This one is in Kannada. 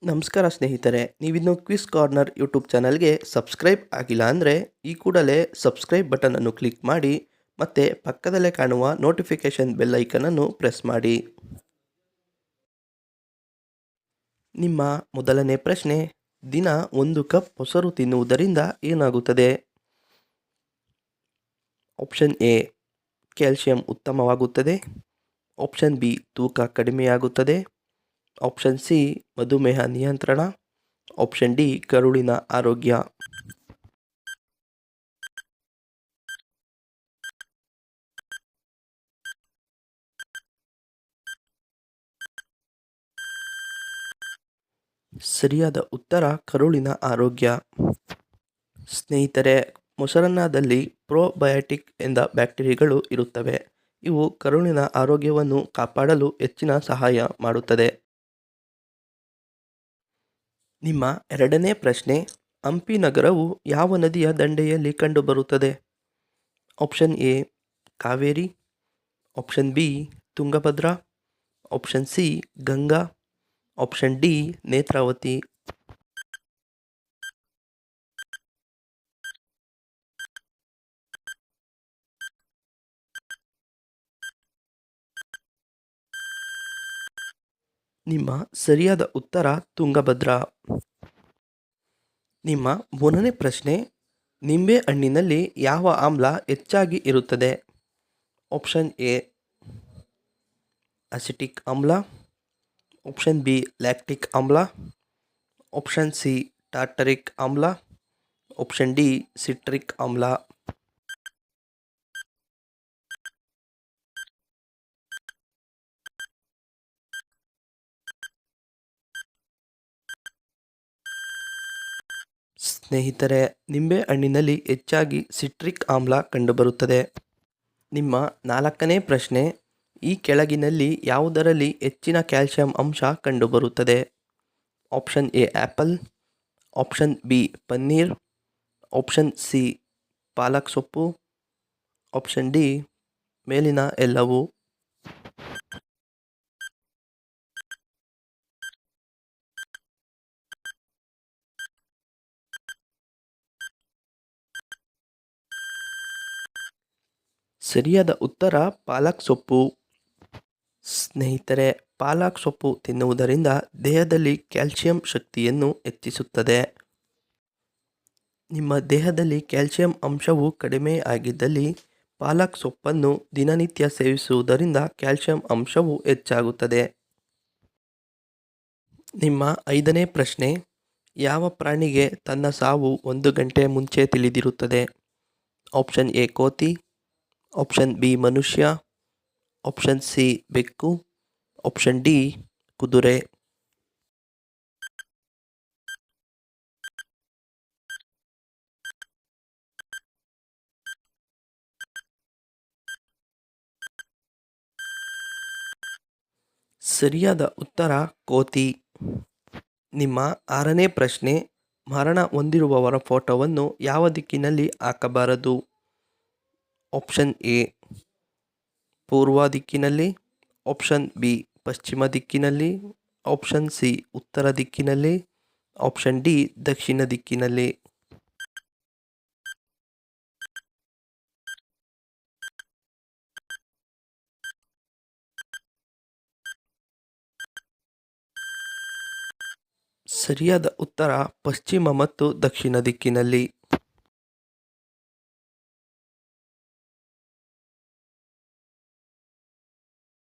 ನಮಸ್ಕಾರ ಸ್ನೇಹಿತರೆ, ನೀವಿನ್ನೂ ಕ್ವಿಸ್ ಕಾರ್ನರ್ ಯೂಟ್ಯೂಬ್ ಚಾನಲ್ಗೆ ಸಬ್ಸ್ಕ್ರೈಬ್ ಆಗಿಲ್ಲ ಅಂದರೆ ಈ ಕೂಡಲೇ ಸಬ್ಸ್ಕ್ರೈಬ್ ಬಟನನ್ನು ಕ್ಲಿಕ್ ಮಾಡಿ ಮತ್ತು ಪಕ್ಕದಲ್ಲೇ ಕಾಣುವ ನೋಟಿಫಿಕೇಷನ್ ಬೆಲ್ ಐಕನನ್ನು ಪ್ರೆಸ್ ಮಾಡಿ. ನಿಮ್ಮ ಮೊದಲನೇ ಪ್ರಶ್ನೆ, ದಿನ 1 ಕಪ್ ಮೊಸರು ತಿನ್ನುವುದರಿಂದ ಏನಾಗುತ್ತದೆ? ಆಪ್ಷನ್ ಎ, ಕ್ಯಾಲ್ಸಿಯಂ ಉತ್ತಮವಾಗುತ್ತದೆ. ಆಪ್ಷನ್ ಬಿ, ತೂಕ ಕಡಿಮೆಯಾಗುತ್ತದೆ. ಆಪ್ಷನ್ ಸಿ, ಮಧುಮೇಹ ನಿಯಂತ್ರಣ. ಆಪ್ಷನ್ ಡಿ, ಕರುಳಿನ ಆರೋಗ್ಯ. ಸರಿಯಾದ ಉತ್ತರ ಕರುಳಿನ ಆರೋಗ್ಯ. ಸ್ನೇಹಿತರೆ, ಮೊಸರನ್ನದಲ್ಲಿ ಪ್ರೋಬಯೋಟಿಕ್ ಎಂದ ಬ್ಯಾಕ್ಟೀರಿಯಾಗಳು ಇರುತ್ತವೆ. ಇವು ಕರುಳಿನ ಆರೋಗ್ಯವನ್ನು ಕಾಪಾಡಲು ಹೆಚ್ಚಿನ ಸಹಾಯ ಮಾಡುತ್ತದೆ. ನಿಮ್ಮ ಎರಡನೇ ಪ್ರಶ್ನೆ, ಹಂಪಿ ನಗರವು ಯಾವ ನದಿಯ ದಂಡೆಯಲ್ಲಿ ಕಂಡುಬರುತ್ತದೆ? Option A, Kaveri. Option B, Tungabhadra. Option C, Ganga. Option D, Netravati. ನಿಮ್ಮ ಸರಿಯಾದ ಉತ್ತರ ತುಂಗಭದ್ರಾ. ನಿಮ್ಮ ಮೂರನೇ ಪ್ರಶ್ನೆ, ನಿಂಬೆ ಹಣ್ಣಿನಲ್ಲಿ ಯಾವ ಆಮ್ಲ ಹೆಚ್ಚಾಗಿ ಇರುತ್ತದೆ? ಆಪ್ಷನ್ ಎ, ಅಸಿಟಿಕ್ ಆಮ್ಲ. ಆಪ್ಷನ್ ಬಿ, ಲ್ಯಾಕ್ಟಿಕ್ ಆಮ್ಲ. ಆಪ್ಷನ್ ಸಿ, ಟಾರ್ಟರಿಕ್ ಆಮ್ಲ. ಆಪ್ಷನ್ ಡಿ, ಸಿಟ್ರಿಕ್ ಆಮ್ಲ. ಸ್ನೇಹಿತರೆ, ನಿಂಬೆ ಹಣ್ಣಿನಲ್ಲಿ ಹೆಚ್ಚಾಗಿ ಸಿಟ್ರಿಕ್ ಆಮ್ಲ ಕಂಡುಬರುತ್ತದೆ. ನಿಮ್ಮ ನಾಲ್ಕನೇ ಪ್ರಶ್ನೆ, ಈ ಕೆಳಗಿನಲ್ಲಿ ಯಾವುದರಲ್ಲಿ ಹೆಚ್ಚಿನ ಕ್ಯಾಲ್ಸಿಯಂ ಅಂಶ ಕಂಡುಬರುತ್ತದೆ? Option A, apple. Option B, paneer. Option C, ಪಾಲಕ್ ಸೊಪ್ಪು. ಆಪ್ಷನ್ ಡಿ, ಮೇಲಿನ ಎಲ್ಲವೂ. ಸರಿಯಾದ ಉತ್ತರ ಪಾಲಕ್ ಸೊಪ್ಪು. ಸ್ನೇಹಿತರೆ, ಪಾಲಕ್ ಸೊಪ್ಪು ತಿನ್ನುವುದರಿಂದ ದೇಹದಲ್ಲಿ ಕ್ಯಾಲ್ಸಿಯಂ ಶಕ್ತಿಯನ್ನು ಹೆಚ್ಚಿಸುತ್ತದೆ. ನಿಮ್ಮ ದೇಹದಲ್ಲಿ ಕ್ಯಾಲ್ಸಿಯಂ ಅಂಶವು ಕಡಿಮೆ ಆಗಿದ್ದಲ್ಲಿ ಪಾಲಕ್ ಸೊಪ್ಪನ್ನು ದಿನನಿತ್ಯ ಸೇವಿಸುವುದರಿಂದ ಕ್ಯಾಲ್ಸಿಯಂ ಅಂಶವು ಹೆಚ್ಚಾಗುತ್ತದೆ. ನಿಮ್ಮ ಐದನೇ ಪ್ರಶ್ನೆ, ಯಾವ ಪ್ರಾಣಿಗೆ ತನ್ನ ಸಾವು 1 ಗಂಟೆ ಮುಂಚೆ ತಿಳಿದಿರುತ್ತದೆ? ಆಪ್ಷನ್ ಎ, ಕೋತಿ. ಆಪ್ಷನ್ ಬಿ, ಮನುಷ್ಯ. ಆಪ್ಷನ್ ಸಿ, ಬೆಕ್ಕು. ಆಪ್ಷನ್ ಡಿ, ಕುದುರೆ. ಸರಿಯಾದ ಉತ್ತರ ಕೋತಿ. ನಿಮ್ಮ ಆರನೇ ಪ್ರಶ್ನೆ, ಮರಣ ಹೊಂದಿರುವವರ ಫೋಟೋವನ್ನು ಯಾವ ದಿಕ್ಕಿನಲ್ಲಿ ಹಾಕಬಾರದು? ಆಪ್ಷನ್ ಎ, ಪೂರ್ವ ದಿಕ್ಕಿನಲ್ಲಿ. ಆಪ್ಷನ್ ಬಿ, ಪಶ್ಚಿಮ ದಿಕ್ಕಿನಲ್ಲಿ. ಆಪ್ಷನ್ ಸಿ, ಉತ್ತರ ದಿಕ್ಕಿನಲ್ಲಿ. ಆಪ್ಷನ್ ಡಿ, ದಕ್ಷಿಣ ದಿಕ್ಕಿನಲ್ಲಿ. ಸರಿಯಾದ ಉತ್ತರ ಪಶ್ಚಿಮ ಮತ್ತು ದಕ್ಷಿಣ ದಿಕ್ಕಿನಲ್ಲಿ.